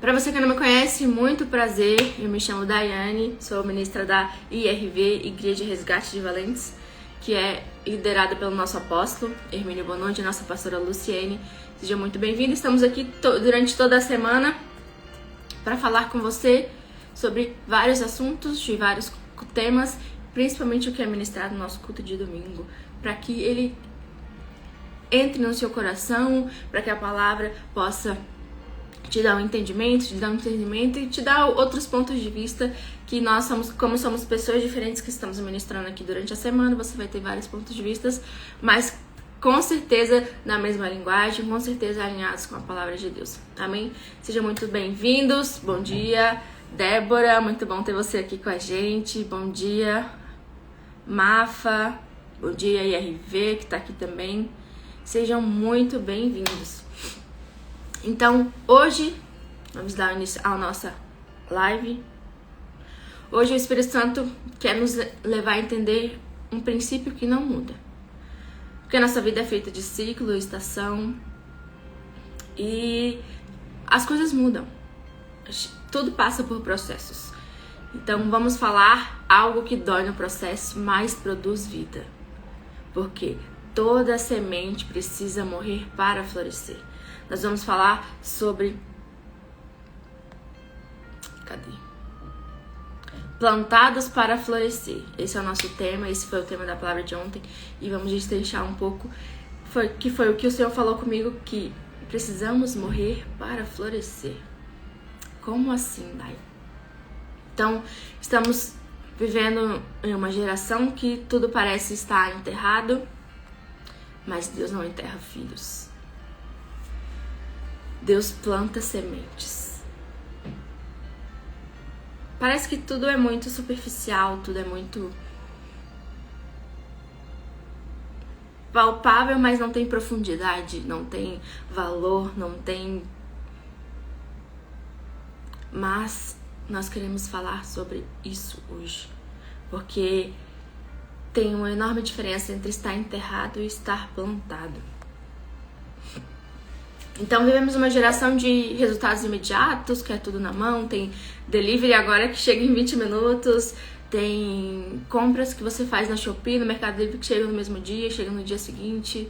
Para você que não me conhece, muito prazer, eu me chamo Daiane, sou ministra da IRV, Igreja Resgate de Valentes, que é liderada pelo nosso apóstolo, Hermínio Bonondi, e nossa pastora Luciene. Seja muito bem-vindo, estamos aqui durante toda a semana para falar com você sobre vários assuntos, de vários temas, principalmente o que é ministrado no nosso culto de domingo, para que ele entre no seu coração, para que a palavra possa te dar um entendimento, e te dar outros pontos de vista que nós somos, como somos pessoas diferentes que estamos ministrando aqui durante a semana, você vai ter vários pontos de vista, mas com certeza na mesma linguagem, com certeza alinhados com a palavra de Deus. Amém? Sejam muito bem-vindos. Bom dia, Débora, muito bom ter você aqui com a gente. Bom dia, Mafa. Bom dia, IRV, que está aqui também. Sejam muito bem-vindos. Então, hoje, vamos dar início à nossa live. Hoje o Espírito Santo quer nos levar a entender um princípio que não muda. Porque a nossa vida é feita de ciclo, estação, e as coisas mudam. Tudo passa por processos. Então, vamos falar algo que dói no processo, mas produz vida. Porque toda semente precisa morrer para florescer. Nós vamos falar sobre... Plantados para florescer. Esse é o nosso tema, esse foi o tema da palavra de ontem. E vamos destrinchar um pouco, que foi o que o Senhor falou comigo, que precisamos morrer para florescer. Como assim, Dai? Então, estamos vivendo em uma geração que tudo parece estar enterrado, mas Deus não enterra filhos. Deus planta sementes. Parece que tudo é muito superficial, tudo é muito palpável, mas não tem profundidade, não tem valor, não tem... Mas nós queremos falar sobre isso hoje, porque tem uma enorme diferença entre estar enterrado e estar plantado. Então vivemos uma geração de resultados imediatos, que é tudo na mão, tem delivery agora que chega em 20 minutos, tem compras que você faz na Shopee, no Mercado Livre, que chega no mesmo dia, chega no dia seguinte.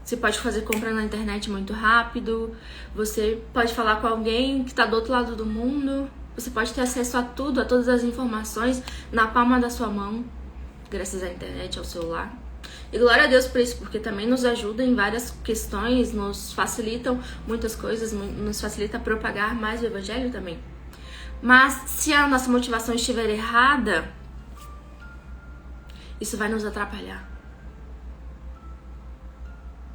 Você pode fazer compra na internet muito rápido, você pode falar com alguém que está do outro lado do mundo, você pode ter acesso a tudo, a todas as informações na palma da sua mão, graças à internet, ao celular. E glória a Deus por isso, porque também nos ajuda em várias questões, nos facilitam muitas coisas, nos facilita propagar mais o evangelho também. Mas se a nossa motivação estiver errada, isso vai nos atrapalhar.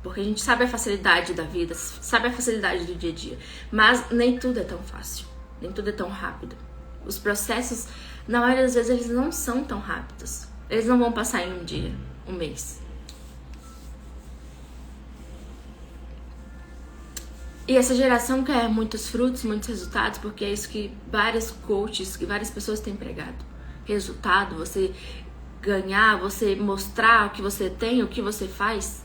Porque a gente sabe a facilidade da vida, sabe a facilidade do dia a dia, mas nem tudo é tão fácil, nem tudo é tão rápido. Os processos, na maioria das vezes, eles não são tão rápidos. Eles não vão passar em um dia, um mês. E essa geração quer muitos frutos, muitos resultados, porque é isso que vários coaches, que várias pessoas têm pregado. Resultado, você ganhar, você mostrar o que você tem, o que você faz.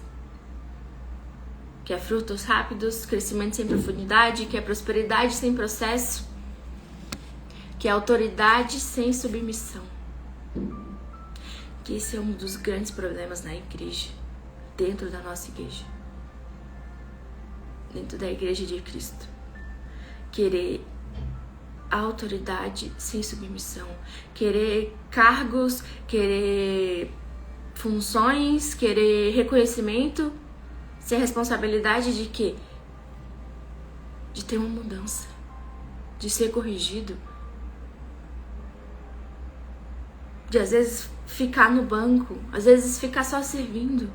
Que é frutos rápidos, crescimento sem profundidade, que é prosperidade sem processo, que é autoridade sem submissão. Que esse é um dos grandes problemas na igreja, dentro da nossa igreja. Dentro da igreja de Cristo. Querer autoridade sem submissão. Querer cargos, querer funções, querer reconhecimento, sem responsabilidade de quê? De ter uma mudança. De ser corrigido. De às vezes ficar no banco, às vezes ficar só servindo.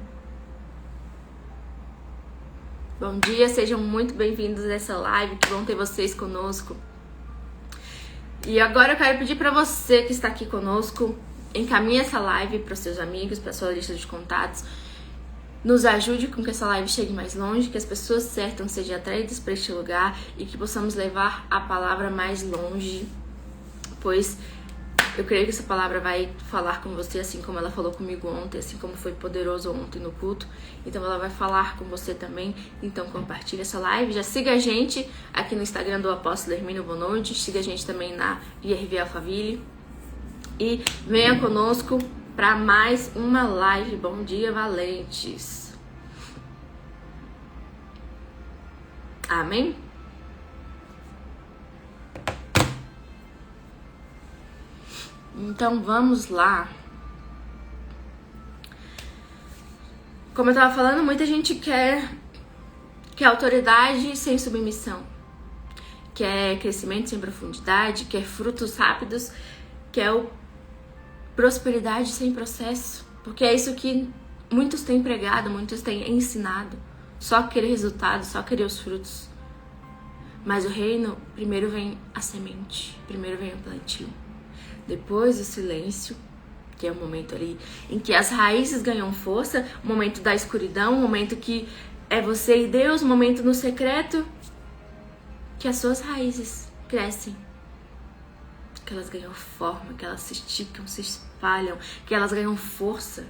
Bom dia, sejam muito bem-vindos a essa live, que bom ter vocês conosco. E agora eu quero pedir para você que está aqui conosco, encaminhe essa live para os seus amigos, para a sua lista de contatos. Nos ajude com que essa live chegue mais longe, que as pessoas certas sejam atraídas para este lugar e que possamos levar a palavra mais longe, pois Eu creio que essa palavra vai falar com você assim como ela falou comigo ontem, assim como foi poderoso ontem no culto. Então ela vai falar com você também. Então compartilha essa live. Já siga a gente aqui no Instagram do Apóstolo Hermínio Bonondi. Siga a gente também na IRV Alphaville. E venha conosco para mais uma live. Bom dia, valentes. Amém? Então vamos lá. Como eu tava falando, muita gente quer autoridade sem submissão, quer crescimento sem profundidade, quer frutos rápidos, quer prosperidade sem processo, porque é isso que muitos têm pregado, muitos têm ensinado. Só querer resultados, só querer os frutos. Mas o reino, primeiro vem a semente, primeiro vem o plantio. Depois o silêncio, que é o momento ali em que as raízes ganham força, o momento da escuridão, o momento que é você e Deus, o momento no secreto, que as suas raízes crescem, que elas ganham forma, que elas se esticam, se espalham, que elas ganham força.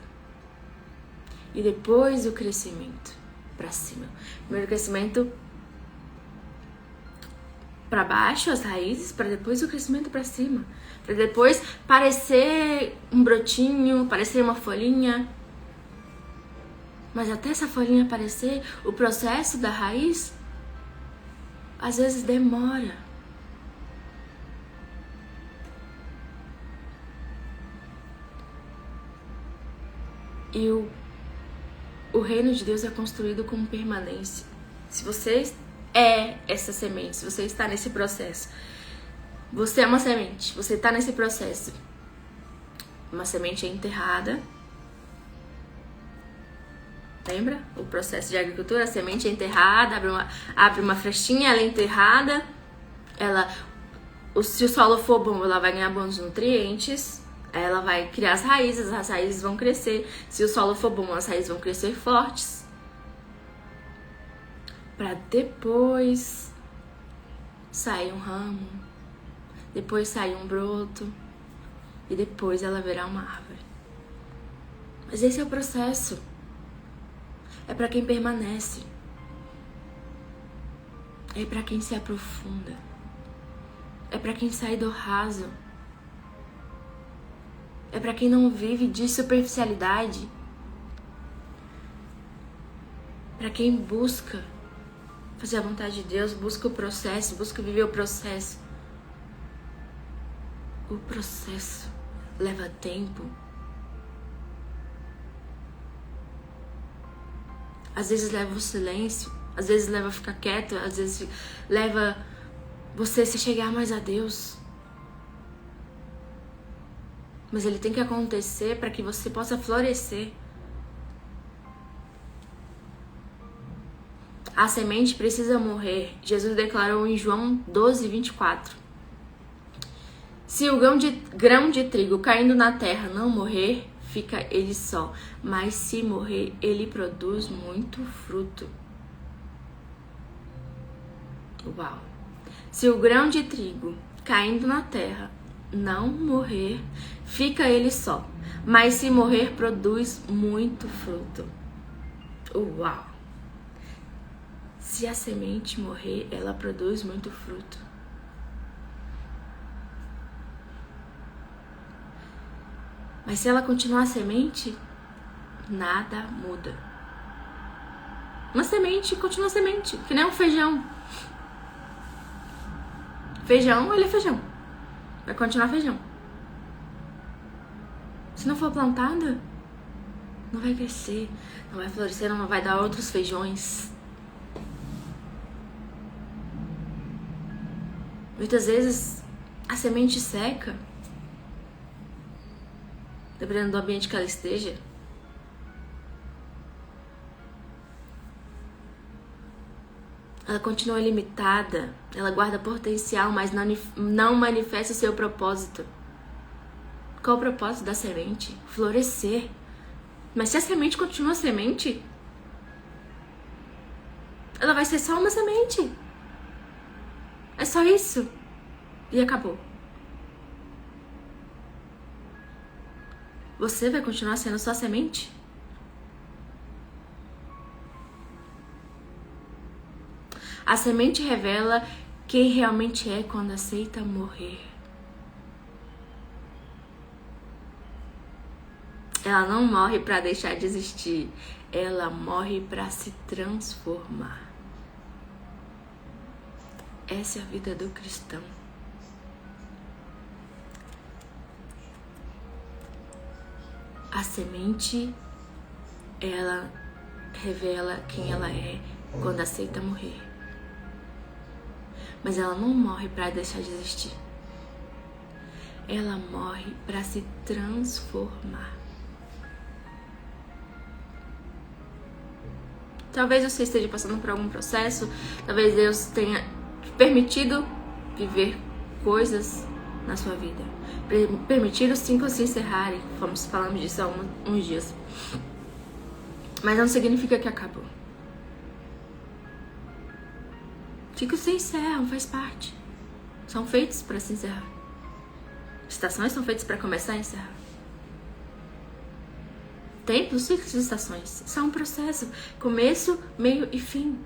E depois o crescimento para cima. Primeiro o crescimento para baixo, as raízes, para depois o crescimento para cima. Para depois parecer um brotinho, parecer uma folhinha. Mas até essa folhinha aparecer, o processo da raiz às vezes demora. E o reino de Deus é construído com permanência. Se você é essa semente, se você está nesse processo, você é uma semente, você está nesse processo. Uma semente é enterrada. Lembra? O processo de agricultura, a semente é enterrada, abre uma frestinha, ela é enterrada. Se o solo for bom, ela vai ganhar bons nutrientes. Ela vai criar as raízes vão crescer. Se o solo for bom, as raízes vão crescer fortes. Para depois sair um ramo, depois sair um broto e depois ela virar uma árvore. Mas esse é o processo. É para quem permanece. É para quem se aprofunda. É para quem sai do raso. É para quem não vive de superficialidade. Para quem busca fazer a vontade de Deus, busca o processo, busca viver o processo. O processo leva tempo. Às vezes leva o silêncio, às vezes leva a ficar quieto, às vezes leva você se chegar mais a Deus. Mas ele tem que acontecer para que você possa florescer. A semente precisa morrer. Jesus declarou em João 12:24. Se o grão de trigo caindo na terra não morrer, fica ele só. Mas se morrer, ele produz muito fruto. Uau! Se o grão de trigo caindo na terra não morrer, fica ele só. Mas se morrer, produz muito fruto. Uau! Se a semente morrer, ela produz muito fruto. Mas se ela continuar semente, nada muda. Uma semente continua semente, que nem um feijão. Feijão, ele é feijão. Vai continuar feijão. Se não for plantada, não vai crescer, não vai florescer, não vai dar outros feijões. Muitas vezes a semente seca, dependendo do ambiente que ela esteja. Ela continua limitada, ela guarda potencial, mas não manifesta o seu propósito. Qual o propósito da semente? Florescer. Mas se a semente continua semente, ela vai ser só uma semente. É só isso. E acabou. você vai continuar sendo só semente? A semente revela quem realmente é quando aceita morrer. Ela não morre para deixar de existir, ela morre para se transformar. Essa é a vida do cristão. A semente, ela revela quem ela é quando aceita morrer. Mas ela não morre para deixar de existir. Ela morre para se transformar. Talvez você esteja passando por algum processo, talvez Deus tenha permitido viver coisas na sua vida. Permitiram ciclos se encerrarem, falamos disso há uns dias. Mas não significa que acabou. Ciclos se encerram, faz parte. São feitos para se encerrar. Estações são feitas para começar e encerrar. Tempos, ciclos e estações. Isso é um processo. Começo, meio e fim.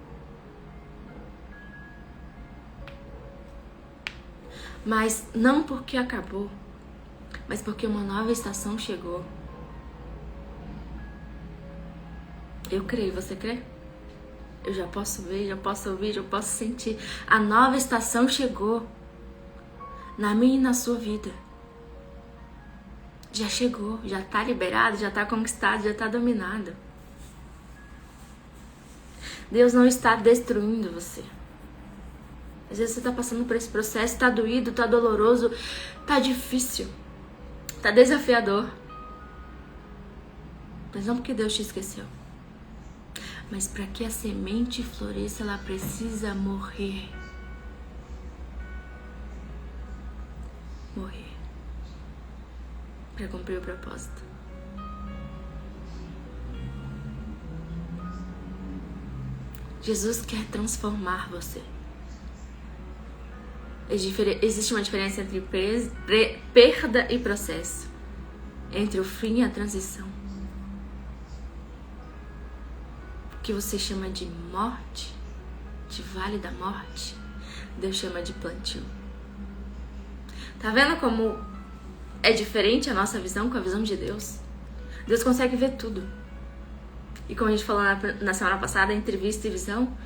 Mas não porque acabou, mas porque uma nova estação chegou. Eu creio, você crê? Eu já posso ver, já posso ouvir, já posso sentir. A nova estação chegou. Na minha e na sua vida. Já chegou, já tá liberado, já tá conquistado, já tá dominado. Deus não está destruindo você. Às vezes você tá passando por esse processo, tá doído, tá doloroso, tá difícil, tá desafiador. Mas não porque Deus te esqueceu. Mas para que a semente floresça, ela precisa morrer. Morrer. Para cumprir o propósito. Jesus quer transformar você. Existe uma diferença entre perda e processo. Entre o fim e a transição. O que você chama de morte, de vale da morte, Deus chama de plantio. Tá vendo como é diferente a nossa visão com a visão de Deus? Deus consegue ver tudo. E como a gente falou na semana passada, entre vista e visão,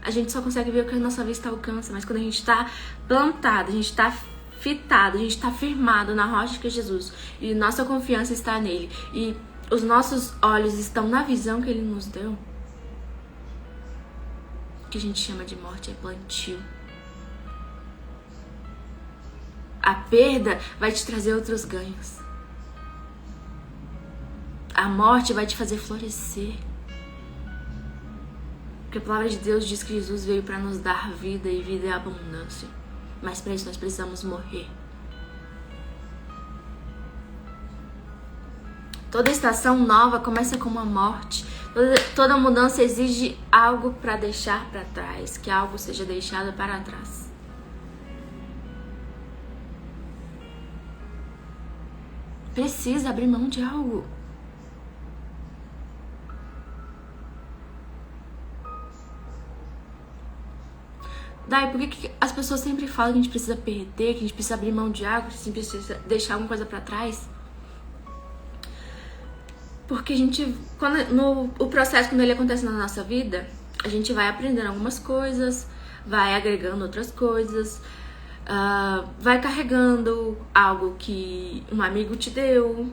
a gente só consegue ver o que a nossa vista alcança. Mas quando a gente está plantado, a gente está fitado, a gente está firmado na rocha que é Jesus, e nossa confiança está nele, e os nossos olhos estão na visão que ele nos deu, o que a gente chama de morte é plantio. A perda vai te trazer outros ganhos. A morte vai te fazer florescer. Porque a palavra de Deus diz que Jesus veio para nos dar vida e vida em abundância. Mas para isso nós precisamos morrer. Toda estação nova começa com uma morte. Toda mudança exige algo para deixar para trás. Que algo seja deixado para trás. Precisa abrir mão de algo. Daí, por que as pessoas sempre falam que a gente precisa perder, que a gente precisa abrir mão de algo, que a gente precisa deixar alguma coisa pra trás? Porque a gente, o processo, quando ele acontece na nossa vida, a gente vai aprendendo algumas coisas, vai agregando outras coisas, vai carregando algo que um amigo te deu,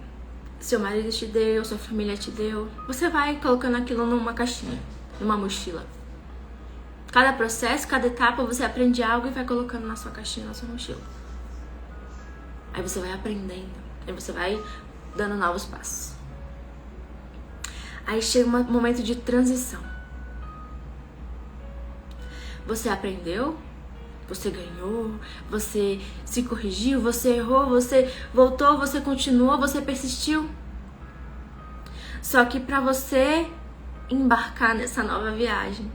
seu marido te deu, sua família te deu. Você vai colocando aquilo numa caixinha, numa mochila. Cada processo, cada etapa, você aprende algo e vai colocando na sua caixinha, na sua mochila. Aí você vai aprendendo, aí você vai dando novos passos. Aí chega um momento de transição. Você aprendeu, você ganhou, você se corrigiu, você errou, você voltou, você continuou, você persistiu. Só que para você embarcar nessa nova viagem,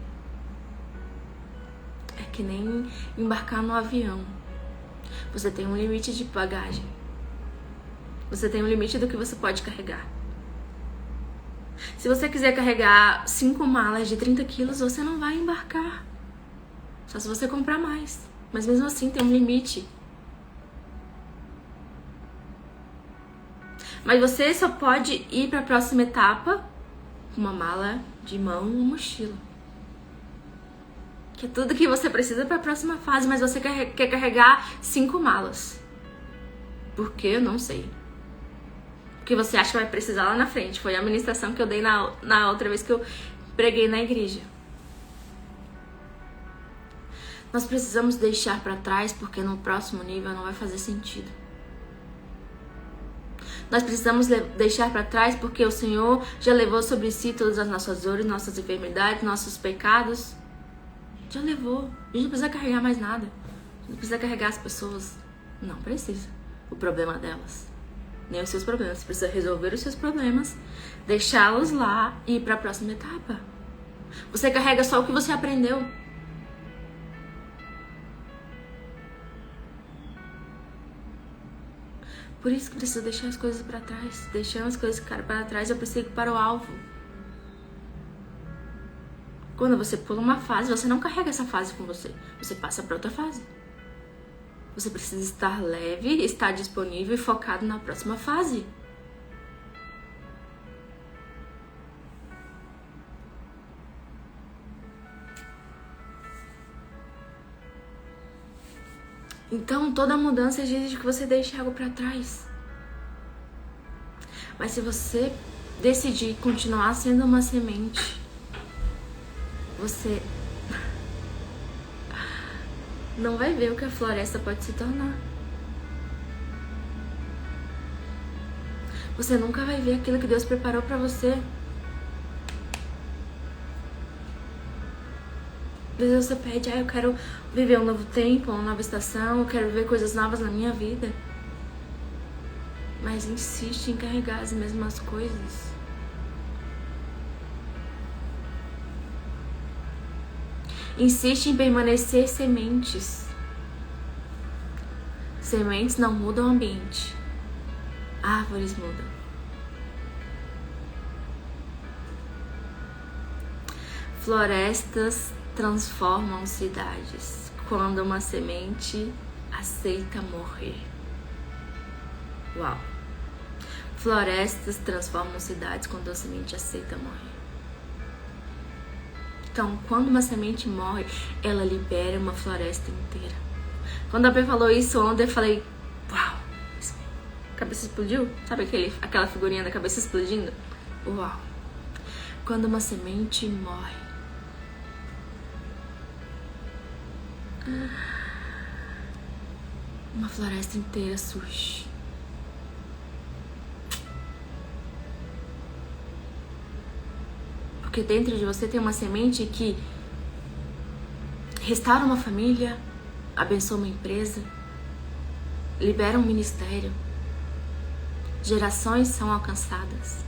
é que nem embarcar no avião. Você tem um limite de bagagem. Você tem um limite do que você pode carregar. Se você quiser carregar 5 malas de 30 quilos, você não vai embarcar. Só se você comprar mais. Mas mesmo assim tem um limite. Mas você só pode ir para a próxima etapa com uma mala de mão e uma mochila. Que é tudo que você precisa para a próxima fase, mas você quer carregar 5 malas. Por quê? Eu não sei. Porque você acha que vai precisar lá na frente. Foi a ministração que eu dei na outra vez que eu preguei na igreja. Nós precisamos deixar para trás porque no próximo nível não vai fazer sentido. Nós precisamos deixar para trás porque o Senhor já levou sobre si todas as nossas dores, nossas enfermidades, nossos pecados. Já levou. A gente não precisa carregar mais nada. A gente não precisa carregar as pessoas. Não precisa. O problema delas. Nem os seus problemas. Você precisa resolver os seus problemas, deixá-los lá e ir para a próxima etapa. Você carrega só o que você aprendeu. Por isso que precisa deixar as coisas para trás. Deixando as coisas ficarem para trás, eu preciso ir para o alvo. Quando você pula uma fase, você não carrega essa fase com você. Você passa para outra fase. Você precisa estar leve, estar disponível e focado na próxima fase. Então, toda mudança exige que você deixe algo para trás. Mas se você decidir continuar sendo uma semente, você não vai ver o que a floresta pode se tornar. Você nunca vai ver aquilo que Deus preparou para você. Às vezes você pede, eu quero viver um novo tempo, uma nova estação, eu quero ver coisas novas na minha vida. Mas insiste em carregar as mesmas coisas. Insiste em permanecer sementes. Sementes não mudam o ambiente. Árvores mudam. Florestas transformam cidades quando uma semente aceita morrer. Uau! Florestas transformam cidades quando a semente aceita morrer. Então, quando uma semente morre, ela libera uma floresta inteira. Quando a Bê falou isso ontem, eu falei, uau! A cabeça explodiu? Sabe aquela figurinha da cabeça explodindo? Uau! Quando uma semente morre, uma floresta inteira surge. Porque dentro de você tem uma semente que restaura uma família, abençoa uma empresa, libera um ministério. Gerações são alcançadas.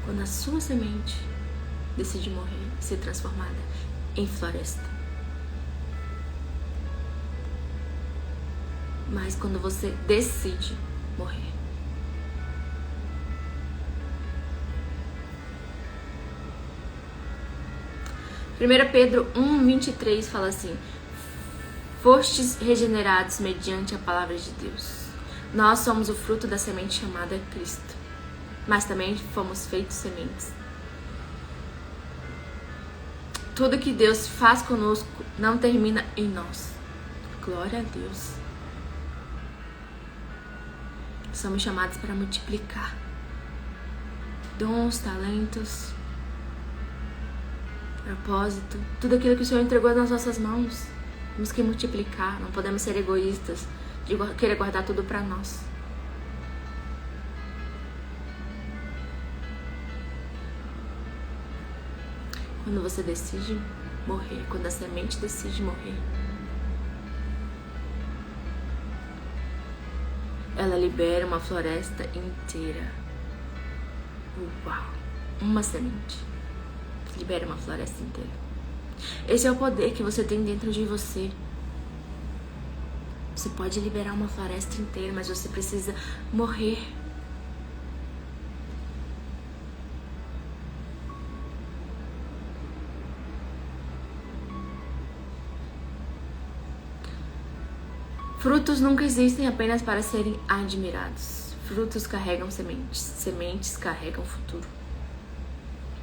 Quando a sua semente decide morrer, ser transformada em floresta. Mas quando você decide morrer. Primeira Pedro 1:23 fala assim: fostes regenerados mediante a palavra de Deus. Nós somos o fruto da semente chamada Cristo, mas também fomos feitos sementes. Tudo que Deus faz conosco não termina em nós. Glória a Deus. Somos chamados para multiplicar dons, talentos, propósito, tudo aquilo que o Senhor entregou nas nossas mãos. Temos que multiplicar, não podemos ser egoístas de querer guardar tudo para nós. Quando você decide morrer, quando a semente decide morrer, ela libera uma floresta inteira. Uau! Uma semente libera uma floresta inteira. Esse é o poder que você tem dentro de você. Você pode liberar uma floresta inteira, mas você precisa morrer. Frutos nunca existem apenas para serem admirados. Frutos carregam sementes. Sementes carregam futuro.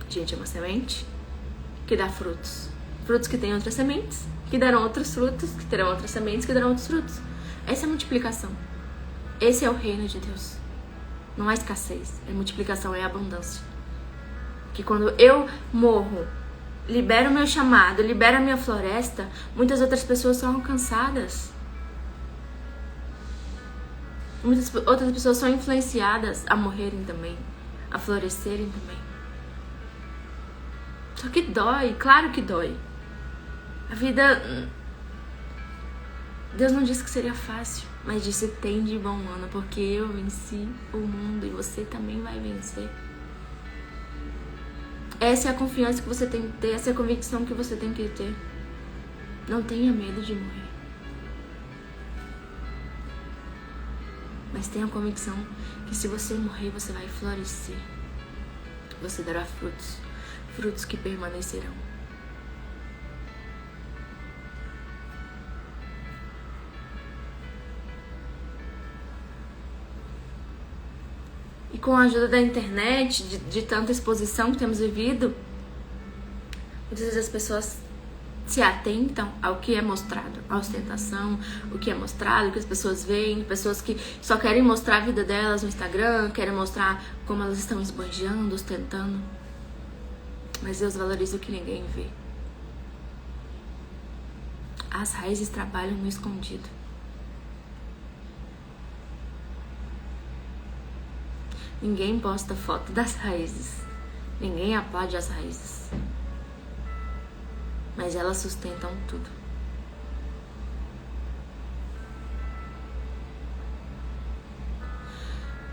Gente, é uma semente que dá frutos. Frutos que têm outras sementes, que darão outros frutos, que terão outras sementes, que darão outros frutos. Essa é a multiplicação. Esse é o reino de Deus. Não há escassez. É multiplicação, é abundância. Que quando eu morro, libero o meu chamado, libero a minha floresta, muitas outras pessoas são alcançadas. Muitas outras pessoas são influenciadas a morrerem também, a florescerem também. Só que dói, claro que dói. A vida... Deus não disse que seria fácil, mas disse: tem de bom ano, porque eu venci o mundo e você também vai vencer. Essa é a confiança que você tem que ter, essa é a convicção que você tem que ter. Não tenha medo de morrer. Mas tenha a convicção que se você morrer, você vai florescer. Você dará frutos. Frutos que permanecerão. E com a ajuda da internet, de tanta exposição que temos vivido, muitas vezes as pessoas se atentam ao que é mostrado, a ostentação, o que é mostrado, o que as pessoas veem, pessoas que só querem mostrar a vida delas no Instagram, querem mostrar como elas estão esbanjando, ostentando. Mas Deus valoriza o que ninguém vê. As raízes trabalham no escondido. Ninguém posta foto das raízes. Ninguém aplaude as raízes. Mas elas sustentam tudo.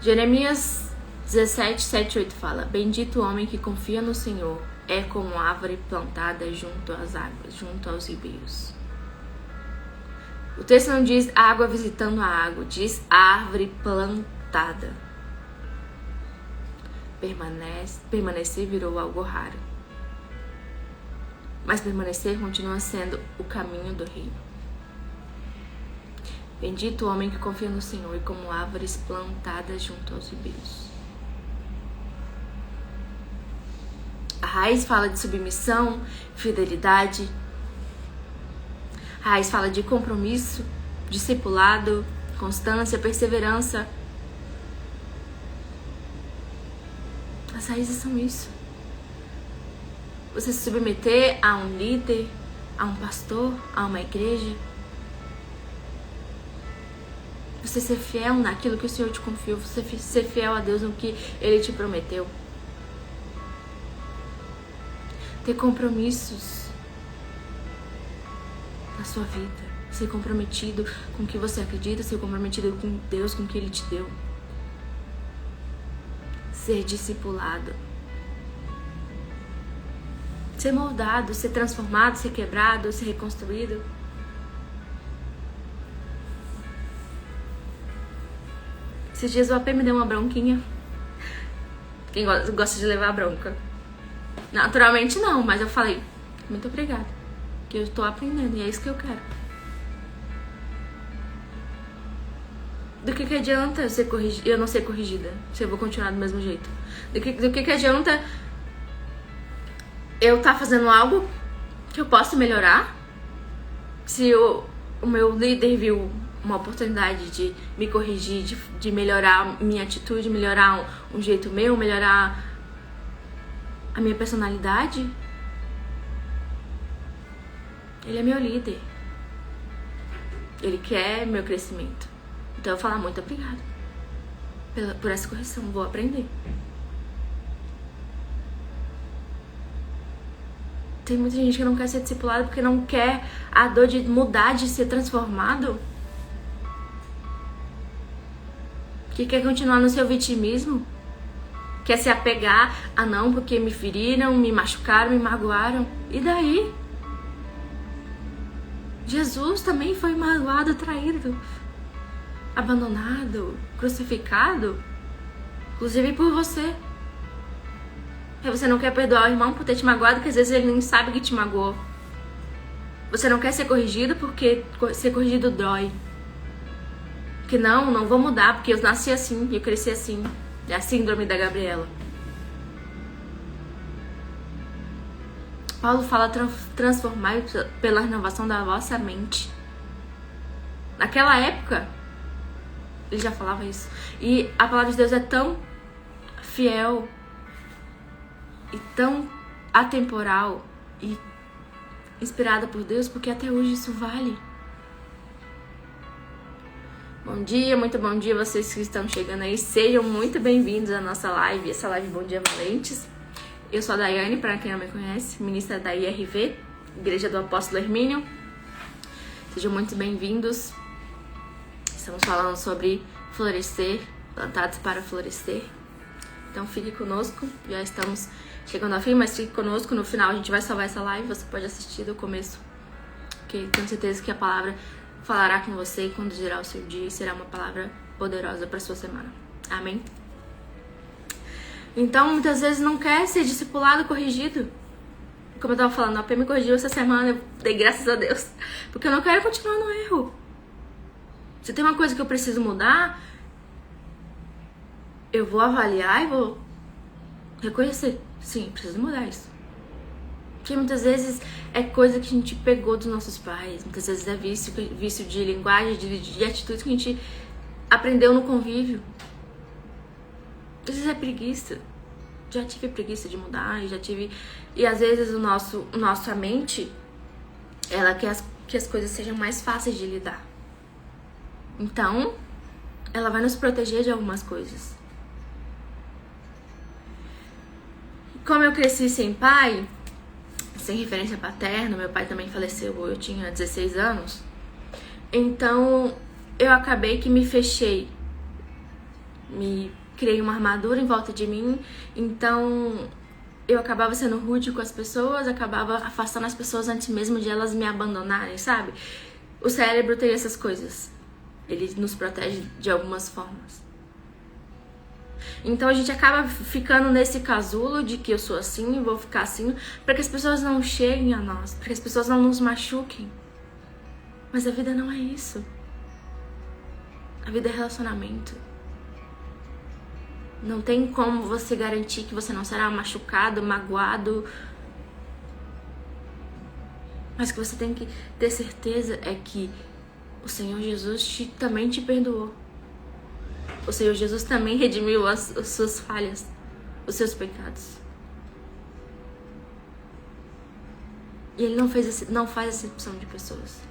Jeremias 17, 7, 8 fala: bendito o homem que confia no Senhor, é como árvore plantada junto às águas, junto aos ribeiros. O texto não diz água visitando a água, diz árvore plantada. Permanecer virou algo raro. Mas permanecer continua sendo o caminho do reino. Bendito o homem que confia no Senhor e como árvores plantadas junto aos ribeiros. A raiz fala de submissão, fidelidade. A raiz fala de compromisso, discipulado, constância, perseverança. As raízes são isso. Você se submeter a um líder, a um pastor, a uma igreja. Você ser fiel naquilo que o Senhor te confiou. Você ser fiel a Deus no que Ele te prometeu. Ter compromissos na sua vida. Ser comprometido com o que você acredita. Ser comprometido com Deus, com o que Ele te deu. Ser discipulado. Ser moldado, ser transformado, ser quebrado, ser reconstruído. Esses dias o AP me deu uma bronquinha. Quem gosta de levar bronca? Naturalmente não, mas eu falei: muito obrigada, que eu estou aprendendo e é isso que eu quero. Do que adianta eu não ser corrigida se eu vou continuar do mesmo jeito? Do que adianta eu estar fazendo algo que eu posso melhorar se o meu líder viu uma oportunidade de me corrigir, de melhorar minha atitude, melhorar um jeito meu, melhorar a minha personalidade? Ele é meu líder. Ele quer meu crescimento. Então eu vou falar: muito obrigada por essa correção, vou aprender. Tem muita gente que não quer ser discipulado porque não quer a dor de mudar, de ser transformado. Que quer continuar no seu vitimismo. Quer se apegar a não, porque me feriram, me machucaram, me magoaram. E daí? Jesus também foi magoado, traído, abandonado, crucificado, inclusive por você. E você não quer perdoar o irmão por ter te magoado, porque às vezes ele nem sabe que te magoou. Você não quer ser corrigido porque ser corrigido dói. Que não vou mudar, porque eu nasci assim, eu cresci assim. É a síndrome da Gabriela. Paulo fala transformar pela renovação da vossa mente. Naquela época, ele já falava isso. E a palavra de Deus é tão fiel e tão atemporal e inspirada por Deus, porque até hoje isso vale. Bom dia, muito bom dia vocês que estão chegando aí. Sejam muito bem-vindos à nossa live, essa live Bom Dia Valentes. Eu sou a Daiane, para quem não me conhece, ministra da IRV, Igreja do Apóstolo Hermínio. Sejam muito bem-vindos. Estamos falando sobre florescer, plantados para florescer. Então fique conosco, já estamos chegando ao fim, mas fique conosco. No final a gente vai salvar essa live, você pode assistir do começo, porque tenho certeza que a palavra falará com você e conduzirá o seu dia e será uma palavra poderosa para a sua semana. Amém? Então, muitas vezes não quer ser discipulado, corrigido. Como eu tava falando, a AP me corrigiu essa semana, eu dei graças a Deus. Porque eu não quero continuar no erro. Se tem uma coisa que eu preciso mudar, eu vou avaliar e vou reconhecer. Sim, preciso mudar isso. Porque muitas vezes é coisa que a gente pegou dos nossos pais. Muitas vezes é vício de linguagem, de atitude que a gente aprendeu no convívio. Às vezes é preguiça. Já tive preguiça de mudar, E às vezes nossa mente, ela quer que as coisas sejam mais fáceis de lidar. Então, ela vai nos proteger de algumas coisas. Como eu cresci sem pai, sem referência paterna, meu pai também faleceu, eu tinha 16 anos. Então, eu acabei que me fechei. Criei uma armadura em volta de mim, então eu acabava sendo rude com as pessoas, acabava afastando as pessoas antes mesmo de elas me abandonarem, sabe? O cérebro tem essas coisas, ele nos protege de algumas formas. Então a gente acaba ficando nesse casulo de que eu sou assim e vou ficar assim, para que as pessoas não cheguem a nós, para que as pessoas não nos machuquem. Mas a vida não é isso. A vida é relacionamento. Não tem como você garantir que você não será machucado, magoado. Mas o que você tem que ter certeza é que o Senhor Jesus também te perdoou. O Senhor Jesus também redimiu as suas falhas, os seus pecados. E Ele não faz acepção de pessoas.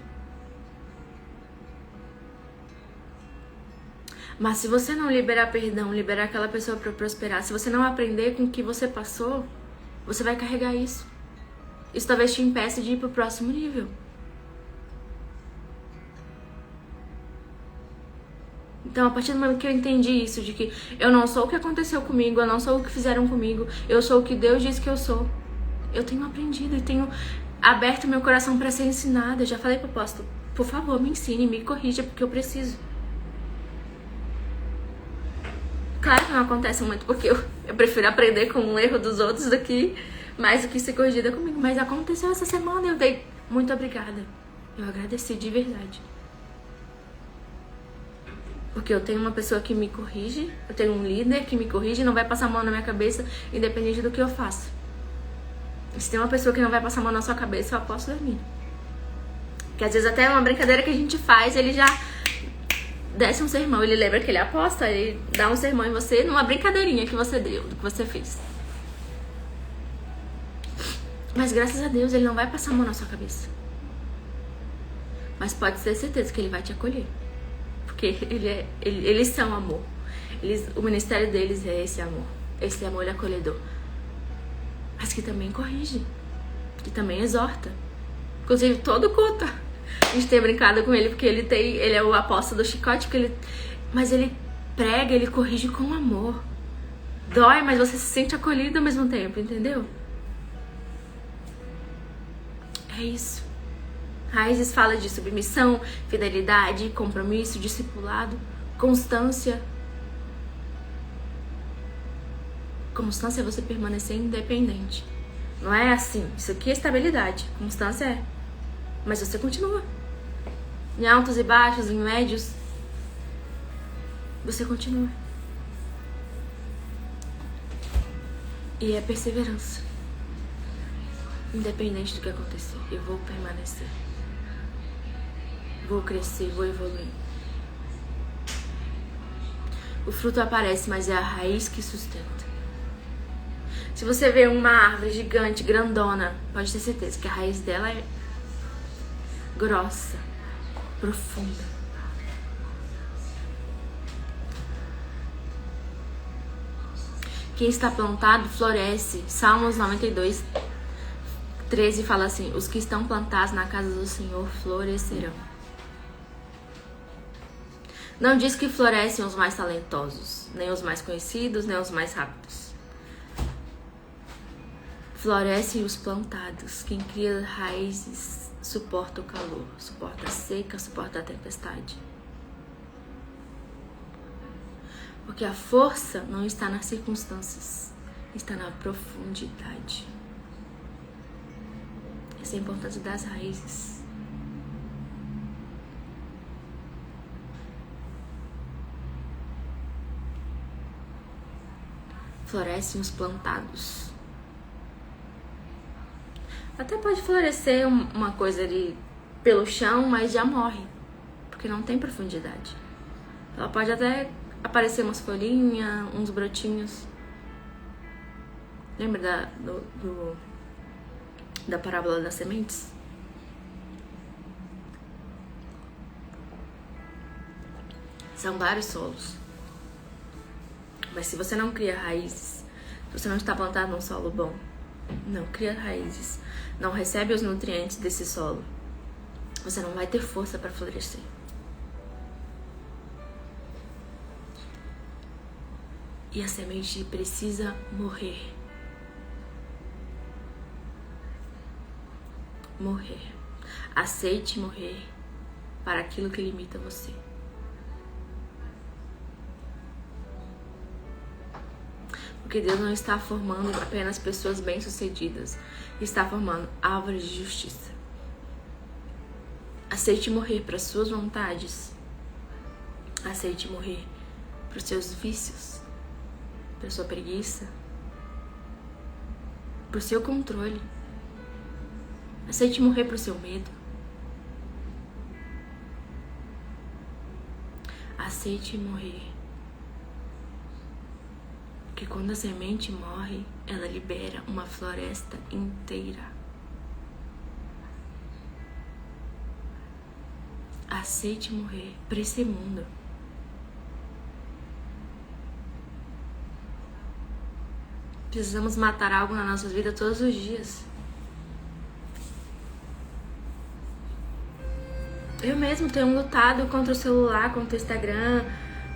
Mas se você não liberar perdão, liberar aquela pessoa para prosperar, se você não aprender com o que você passou, você vai carregar isso. Isso talvez te impeça de ir para o próximo nível. Então, a partir do momento que eu entendi isso, de que eu não sou o que aconteceu comigo, eu não sou o que fizeram comigo, eu sou o que Deus diz que eu sou. Eu tenho aprendido e tenho aberto meu coração para ser ensinada. Eu já falei pro apóstolo, por favor, me ensine, me corrija, porque eu preciso. Claro que não acontece muito, porque eu prefiro aprender com o erro dos outros mais do que ser corrigida comigo. Mas aconteceu essa semana e eu dei muito obrigada. Eu agradeci de verdade. Porque eu tenho uma pessoa que me corrige, eu tenho um líder que me corrige, não vai passar a mão na minha cabeça, independente do que eu faço. E se tem uma pessoa que não vai passar a mão na sua cabeça, é o apóstolo Hermínio. Que às vezes até é uma brincadeira que a gente faz, ele já desce um sermão, ele lembra que ele aposta, ele dá um sermão em você numa brincadeirinha que você deu, do que você fez. Mas graças a Deus ele não vai passar a mão na sua cabeça. Mas pode ter certeza que ele vai te acolher. Porque eles são amor. O ministério deles é esse amor acolhedor. Mas que também corrige, que também exorta. Inclusive todo culto a gente tem brincado com ele, porque ele é o apóstolo do chicote, mas ele prega, ele corrige com amor. Dói, mas você se sente acolhido ao mesmo tempo, entendeu? É isso. Raízes fala de submissão, fidelidade, compromisso, discipulado, constância. Constância é você permanecer independente. Não é assim. Isso aqui é estabilidade. Constância é. Mas você continua. Em altos e baixos, em médios, você continua. E é perseverança. Independente do que acontecer, eu vou permanecer. Vou crescer, vou evoluir. O fruto aparece, mas é a raiz que sustenta. Se você vê uma árvore gigante, grandona, pode ter certeza que a raiz dela é grossa, profunda. Quem está plantado floresce. Salmos 92, 13 fala assim: os que estão plantados na casa do Senhor florescerão. Não diz que florescem os mais talentosos, nem os mais conhecidos, nem os mais rápidos. Florescem os plantados. Quem cria raízes suporta o calor, suporta a seca, suporta a tempestade. Porque a força não está nas circunstâncias, está na profundidade. Essa é a importância das raízes. Florescem os plantados. Até pode florescer uma coisa ali pelo chão, mas já morre, porque não tem profundidade. Ela pode até aparecer umas folhinhas, uns brotinhos. Lembra da parábola das sementes? São vários solos. Mas se você não cria raízes, se você não está plantado num solo bom, não cria raízes, não recebe os nutrientes desse solo, você não vai ter força para florescer. E a semente precisa morrer. Morrer. Aceite morrer para aquilo que limita você. Porque Deus não está formando apenas pessoas bem-sucedidas. Está formando árvores de justiça. Aceite morrer para as suas vontades. Aceite morrer para os seus vícios. Para a sua preguiça. Para o seu controle. Aceite morrer para o seu medo. Aceite morrer. Porque quando a semente morre, ela libera uma floresta inteira. Aceite morrer para esse mundo. Precisamos matar algo na nossa vida todos os dias. Eu mesmo tenho lutado contra o celular, contra o Instagram,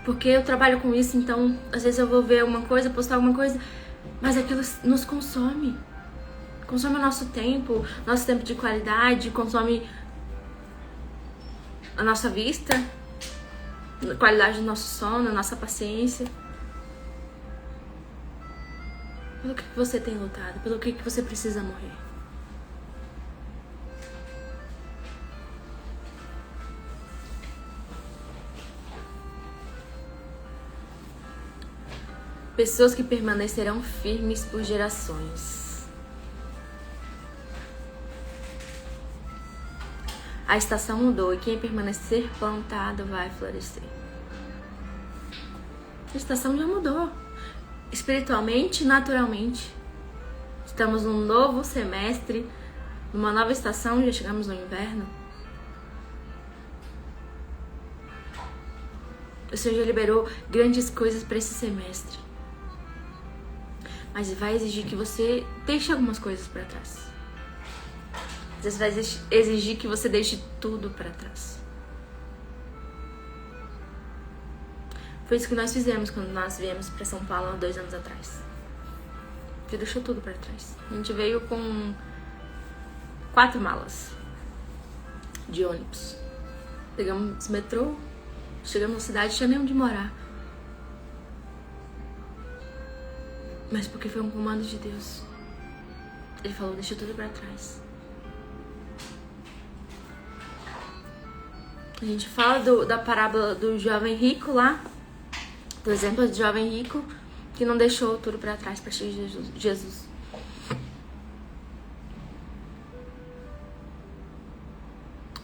porque eu trabalho com isso, então às vezes eu vou ver alguma coisa, postar alguma coisa, mas aquilo nos consome. Consome o nosso tempo de qualidade, consome a nossa vista, a qualidade do nosso sono, a nossa paciência. Pelo que você tem lutado? Pelo que você precisa morrer? Pessoas que permanecerão firmes por gerações. A estação mudou e quem permanecer plantado vai florescer. A estação já mudou. Espiritualmente, naturalmente. Estamos num novo semestre, numa nova estação, já chegamos no inverno. O Senhor já liberou grandes coisas para esse semestre. Mas vai exigir que você deixe algumas coisas para trás. Às vezes vai exigir que você deixe tudo para trás. Foi isso que nós fizemos quando nós viemos para São Paulo há 2 anos atrás. A gente deixou tudo para trás. A gente veio com 4 malas. de ônibus. Pegamos metrô, chegamos na cidade, não tinha nem onde morar. Mas porque foi um comando de Deus. Ele falou, deixa tudo pra trás. A gente fala da parábola do jovem rico lá, do exemplo do jovem rico que não deixou tudo pra trás pra seguir Jesus.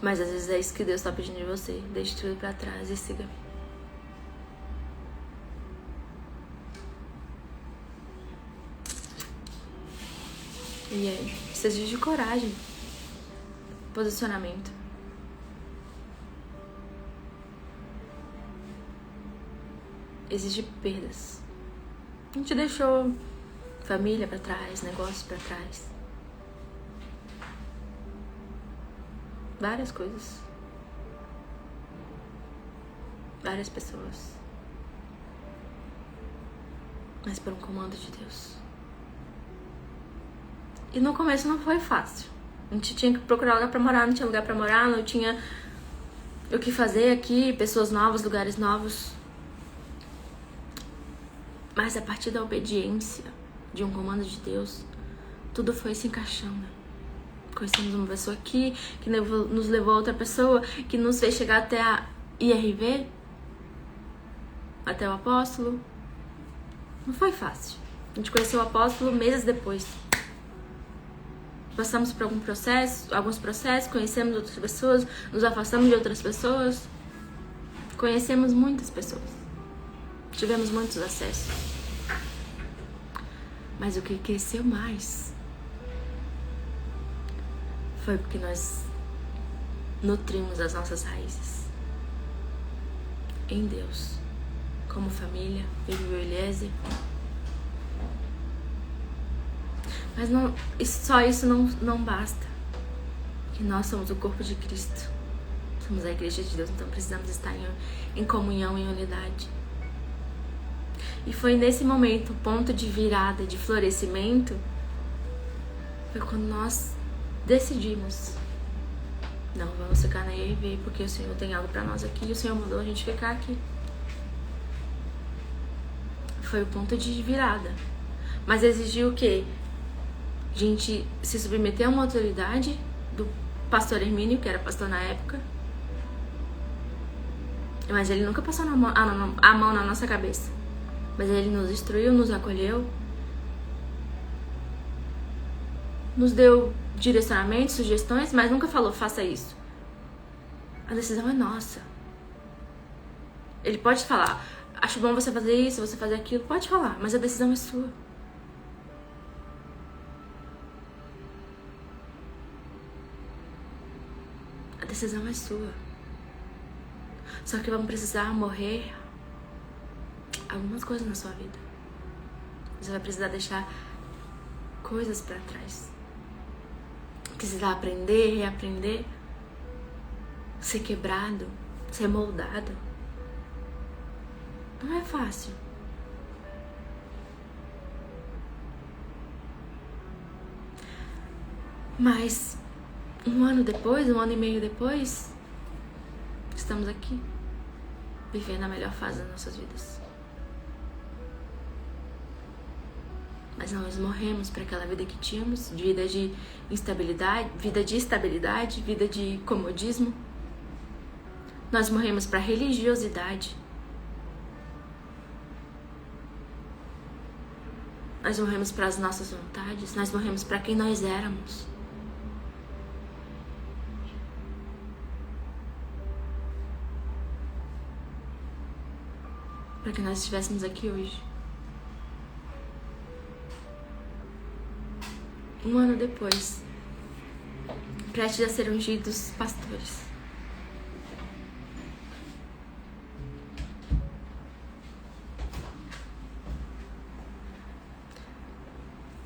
Mas às vezes é isso que Deus tá pedindo de você. Deixe tudo pra trás e siga-me. E aí, precisa de coragem, posicionamento. Exige perdas. A gente deixou família pra trás, negócios pra trás. Várias coisas. Várias pessoas. Mas por um comando de Deus. E no começo não foi fácil. A gente tinha que procurar lugar pra morar, não tinha lugar pra morar, não tinha o que fazer aqui, pessoas novas, lugares novos. Mas a partir da obediência de um comando de Deus, tudo foi se encaixando. Conhecemos uma pessoa aqui, que nos levou a outra pessoa, que nos fez chegar até a IRV, até o apóstolo. Não foi fácil. A gente conheceu o apóstolo meses depois. Passamos por alguns processos, conhecemos outras pessoas, nos afastamos de outras pessoas. Conhecemos muitas pessoas. Tivemos muitos acessos. Mas o que cresceu mais foi porque nós nutrimos as nossas raízes em Deus, como família, eu e o Eliezer. Mas só isso não basta. Que nós somos o corpo de Cristo. Somos a igreja de Deus, então precisamos estar em comunhão, em unidade. E foi nesse momento, ponto de virada, de florescimento, foi quando nós decidimos: não, vamos ficar na IRV, porque o Senhor tem algo pra nós aqui, e o Senhor mandou a gente ficar aqui. Foi o ponto de virada. Mas exigiu o quê? A gente se submeter a uma autoridade do pastor Hermínio, que era pastor na época. Mas ele nunca passou a mão na nossa cabeça. Mas ele nos instruiu, nos acolheu, nos deu direcionamentos, sugestões, mas nunca falou, faça isso. A decisão é nossa. Ele pode falar, acho bom você fazer isso, você fazer aquilo, pode falar, mas a decisão é sua. A decisão é sua. Só que vão precisar morrer algumas coisas na sua vida. Você vai precisar deixar coisas pra trás. Precisar aprender, reaprender, ser quebrado, ser moldado. Não é fácil. Mas um ano depois, um ano e meio depois, estamos aqui, vivendo a melhor fase das nossas vidas. Mas nós morremos para aquela vida que tínhamos, vida de instabilidade, vida de comodismo. Nós morremos para a religiosidade. Nós morremos para as nossas vontades, nós morremos para quem nós éramos. Para que nós estivéssemos aqui hoje. Um ano depois, prestes a ser ungidos pastores.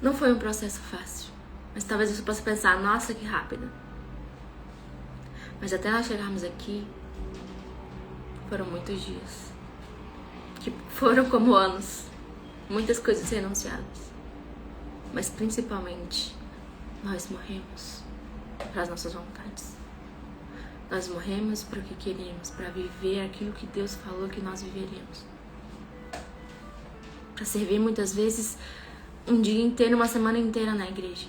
Não foi um processo fácil, mas talvez você possa pensar, nossa, que rápido. Mas até nós chegarmos aqui, foram muitos dias, que foram como anos, muitas coisas renunciadas. Mas principalmente, nós morremos para as nossas vontades. Nós morremos para o que queríamos, para viver aquilo que Deus falou que nós viveríamos. Para servir muitas vezes um dia inteiro, uma semana inteira na igreja.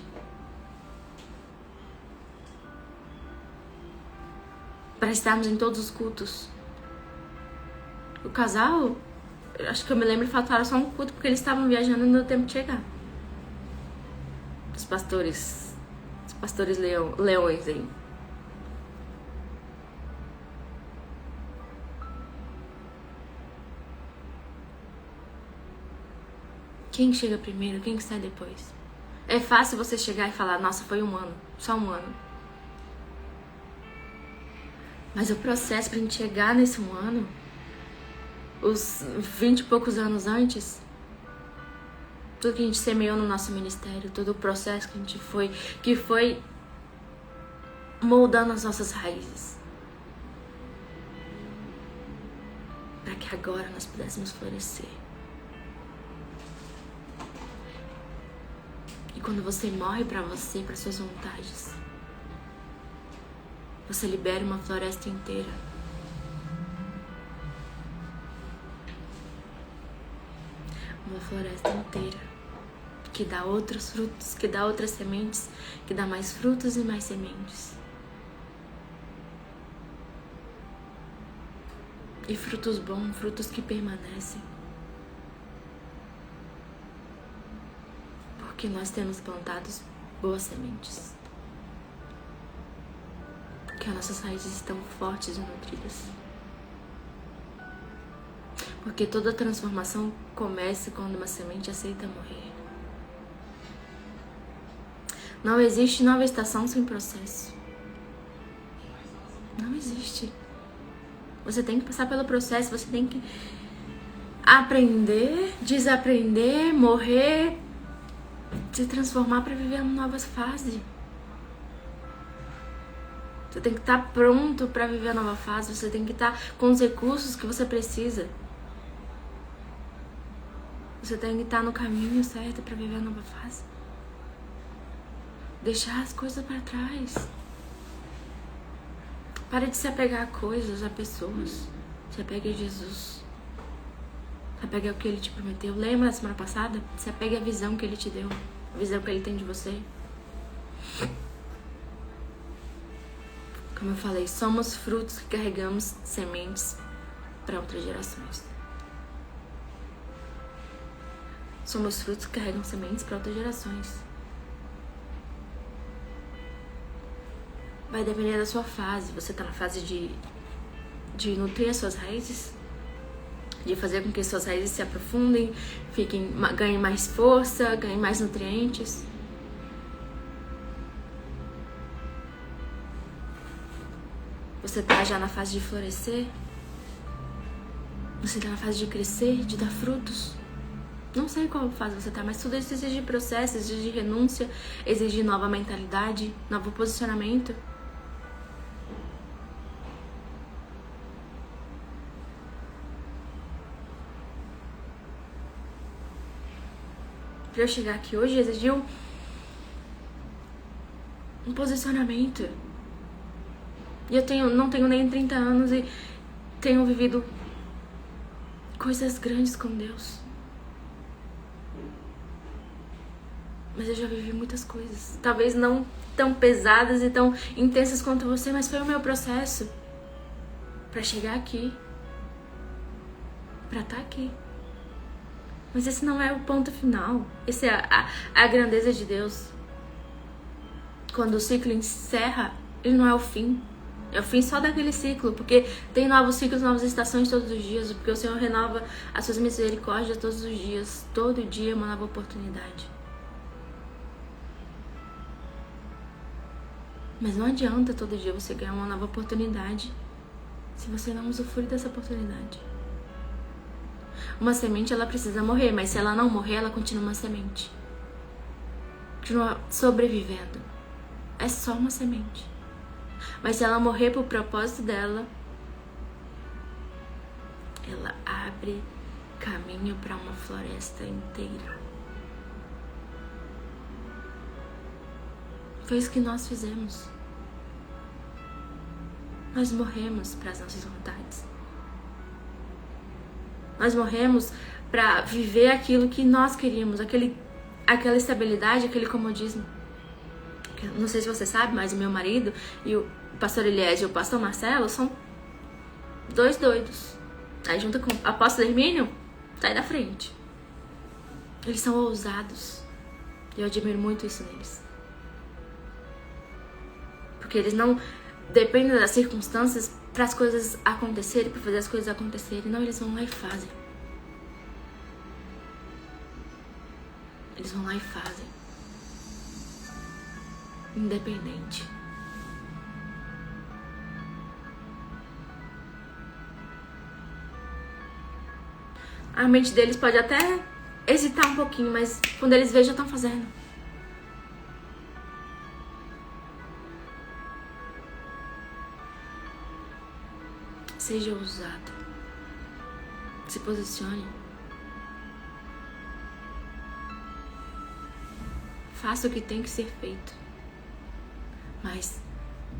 Para estarmos em todos os cultos. O casal, acho que eu me lembro, faltaram só um culto porque eles estavam viajando e não deu tempo de chegar. Os pastores leões aí. Quem chega primeiro, quem que sai depois? É fácil você chegar e falar, nossa, foi um ano, só um ano. Mas o processo pra gente chegar nesse um ano, os 20 e poucos anos antes, tudo que a gente semeou no nosso ministério, todo o processo que a gente foi moldando as nossas raízes. Para que agora nós pudéssemos florescer. E quando você morre para você, para suas vontades, você libera uma floresta inteira. Uma floresta inteira que dá outros frutos, que dá outras sementes, que dá mais frutos e mais sementes. E frutos bons, frutos que permanecem. Porque nós temos plantado boas sementes. Porque as nossas raízes estão fortes e nutridas. Porque toda transformação começa quando uma semente aceita morrer. Não existe nova estação sem processo. Não existe. Você tem que passar pelo processo, você tem que aprender, desaprender, morrer, se transformar para viver uma nova fase. Você tem que estar pronto para viver a nova fase, você tem que estar com os recursos que você precisa. Você tem que estar no caminho certo para viver a nova fase. Deixar as coisas para trás. Para de se apegar a coisas, a pessoas. Se apegue a Jesus. Se apegue ao que Ele te prometeu. Lembra da semana passada? Se apegue à visão que Ele te deu. A visão que Ele tem de você. Como eu falei, somos frutos que carregamos sementes para outras gerações. Somos frutos que carregam sementes para outras gerações. Vai depender da sua fase. Você está na fase de nutrir as suas raízes, de fazer com que suas raízes se aprofundem, ganhem mais força, ganhem mais nutrientes. Você está já na fase de florescer? Você está na fase de crescer, de dar frutos? Não sei qual fase você está, mas tudo isso exige processo, exige renúncia, exige nova mentalidade, novo posicionamento. Para eu chegar aqui hoje exigiu um posicionamento. E eu não tenho nem 30 anos e tenho vivido coisas grandes com Deus. Mas eu já vivi muitas coisas. Talvez não tão pesadas e tão intensas quanto você, mas foi o meu processo para chegar aqui. Para estar aqui. Mas esse não é o ponto final. Esse é a grandeza de Deus. Quando o ciclo encerra, ele não é o fim. É o fim só daquele ciclo. Porque tem novos ciclos, novas estações todos os dias. Porque o Senhor renova as suas misericórdias todos os dias. Todo dia é uma nova oportunidade. Mas não adianta todo dia você ganhar uma nova oportunidade se você não usufrui dessa oportunidade. Uma semente, ela precisa morrer, mas se ela não morrer, ela continua uma semente. Continua sobrevivendo. É só uma semente. Mas se ela morrer pro propósito dela, ela abre caminho para uma floresta inteira. Foi isso que nós fizemos. Nós morremos para as nossas vontades. Nós morremos para viver aquilo que nós queríamos, aquela estabilidade, aquele comodismo. Não sei se você sabe, mas o meu marido e o pastor Elias e o pastor Marcelo são dois doidos. Aí junto com o apóstolo Hermínio, sai da frente. Eles são ousados. Eu admiro muito isso neles. Porque eles não dependem das circunstâncias para as coisas acontecerem, para fazer as coisas acontecerem. Não, eles vão lá e fazem. Eles vão lá e fazem. Independente. A mente deles pode até hesitar um pouquinho, mas quando eles veem, já estão fazendo. Seja ousado. Se posicione. Faça o que tem que ser feito. Mas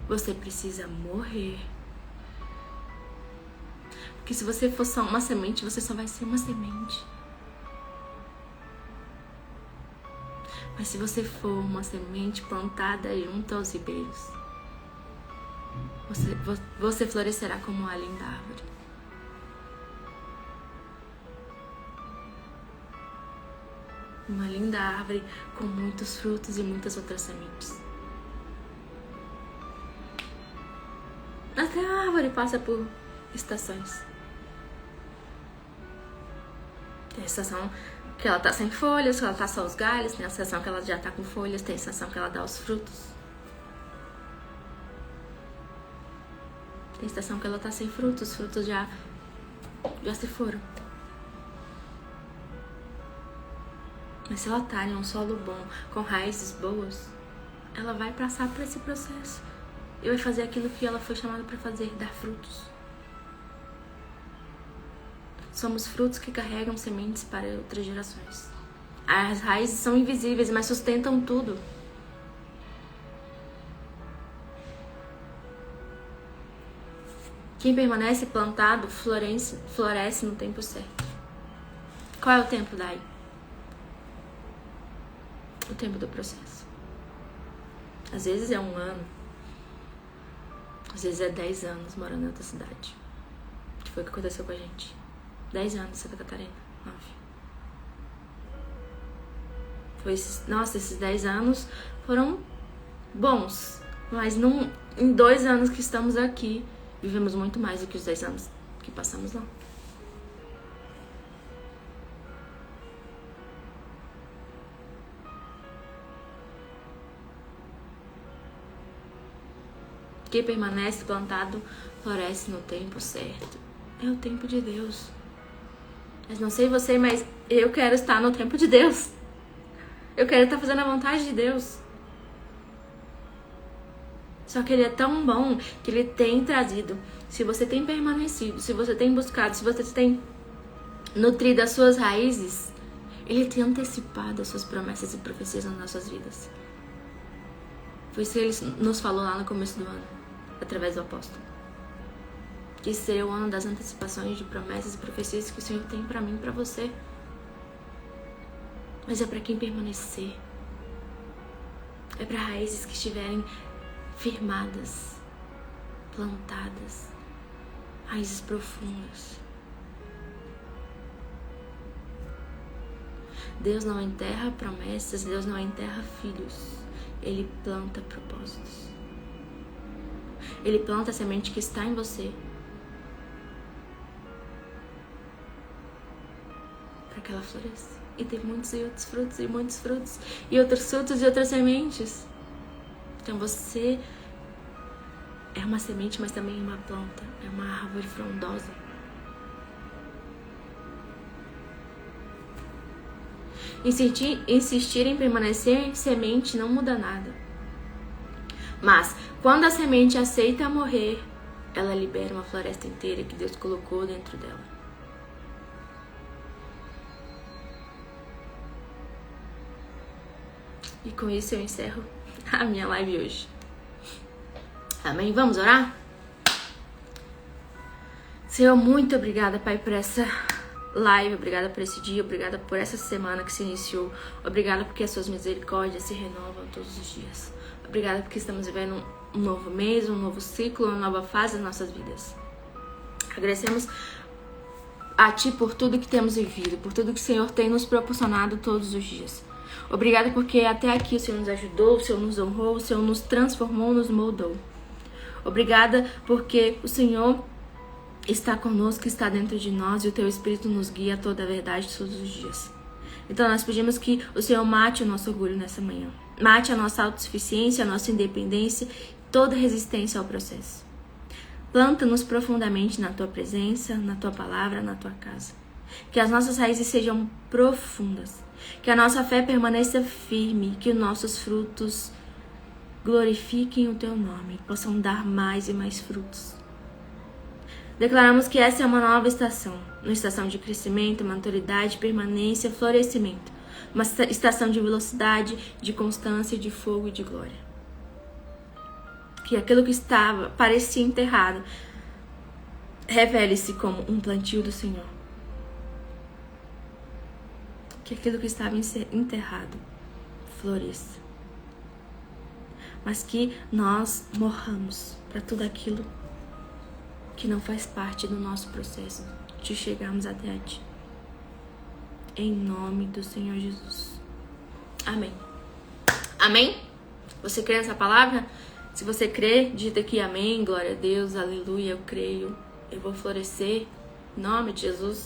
você precisa morrer. Porque se você for só uma semente, você só vai ser uma semente. Mas se você for uma semente plantada junto aos ribeiros, você florescerá como uma linda árvore. Uma linda árvore com muitos frutos e muitas outras sementes. Até a árvore passa por estações. Tem a estação que ela tá sem folhas, que ela tá só os galhos. Tem a estação que ela já tá com folhas. Tem a estação que ela dá os frutos. Tem a estação que ela tá sem frutos. Os frutos já se foram. Mas se ela tá em um solo bom, com raízes boas, ela vai passar por esse processo. E vai fazer aquilo que ela foi chamada para fazer, dar frutos. Somos frutos que carregam sementes para outras gerações. As raízes são invisíveis, mas sustentam tudo. Quem permanece plantado floresce no tempo certo. Qual é o tempo, Dai? O tempo do processo. Às vezes é 1 ano. Às vezes é 10 anos morando em outra cidade. Que foi o que aconteceu com a gente. 10 anos em Santa Catarina. 9. Esses 10 anos foram bons. Mas em 2 anos que estamos aqui, vivemos muito mais do que os 10 anos que passamos lá. Quem permanece plantado floresce no tempo certo. É o tempo de Deus. Mas não sei você, mas eu quero estar no tempo de Deus. Eu quero estar fazendo a vontade de Deus. Só que Ele é tão bom que Ele tem trazido. Se você tem permanecido, se você tem buscado, se você tem nutrido as suas raízes, Ele tem antecipado as suas promessas e profecias nas nossas vidas. Foi isso que Ele nos falou lá no começo do ano, através do apóstolo. Que esse seria o ano das antecipações de promessas e profecias que o Senhor tem pra mim e pra você. Mas é pra quem permanecer. É pra raízes que estiverem firmadas, plantadas, raízes profundas. Deus não enterra promessas, Deus não enterra filhos. Ele planta propósitos. Ele planta a semente que está em você, para que ela floresça e dê muitos e outros frutos e muitos frutos e outros frutos e outras sementes. Então você é uma semente, mas também é uma planta, é uma árvore frondosa. Insistir em permanecer semente não muda nada. Mas quando a semente aceita morrer, ela libera uma floresta inteira que Deus colocou dentro dela. E com isso eu encerro a minha live hoje. Amém? Vamos orar? Senhor, muito obrigada, Pai, por essa live, obrigada por esse dia, obrigada por essa semana que se iniciou, obrigada porque as suas misericórdias se renovam todos os dias, obrigada porque estamos vivendo um novo mês, um novo ciclo, uma nova fase das nossas vidas. Agradecemos a Ti por tudo que temos vivido, por tudo que o Senhor tem nos proporcionado todos os dias. Obrigada porque até aqui o Senhor nos ajudou, o Senhor nos honrou, o Senhor nos transformou, nos moldou. Obrigada porque o Senhor está conosco, está dentro de nós e o Teu Espírito nos guia a toda a verdade todos os dias. Então nós pedimos que o Senhor mate o nosso orgulho nessa manhã. Mate a nossa autossuficiência, a nossa independência, toda resistência ao processo. Planta-nos profundamente na Tua presença, na Tua palavra, na Tua casa. Que as nossas raízes sejam profundas. Que a nossa fé permaneça firme. Que os nossos frutos glorifiquem o Teu nome. Possam dar mais e mais frutos. Declaramos que essa é uma nova estação. Uma estação de crescimento, maturidade, permanência, florescimento. Uma estação de velocidade, de constância, de fogo e de glória. Que aquilo que parecia enterrado, revele-se como um plantio do Senhor. Que aquilo que estava enterrado floresça. Mas que nós morramos para tudo aquilo que não faz parte do nosso processo de chegarmos até a Ti. Em nome do Senhor Jesus. Amém. Amém? Você crê nessa palavra? Se você crê, digita aqui amém, glória a Deus, aleluia, eu creio, eu vou florescer, em nome de Jesus.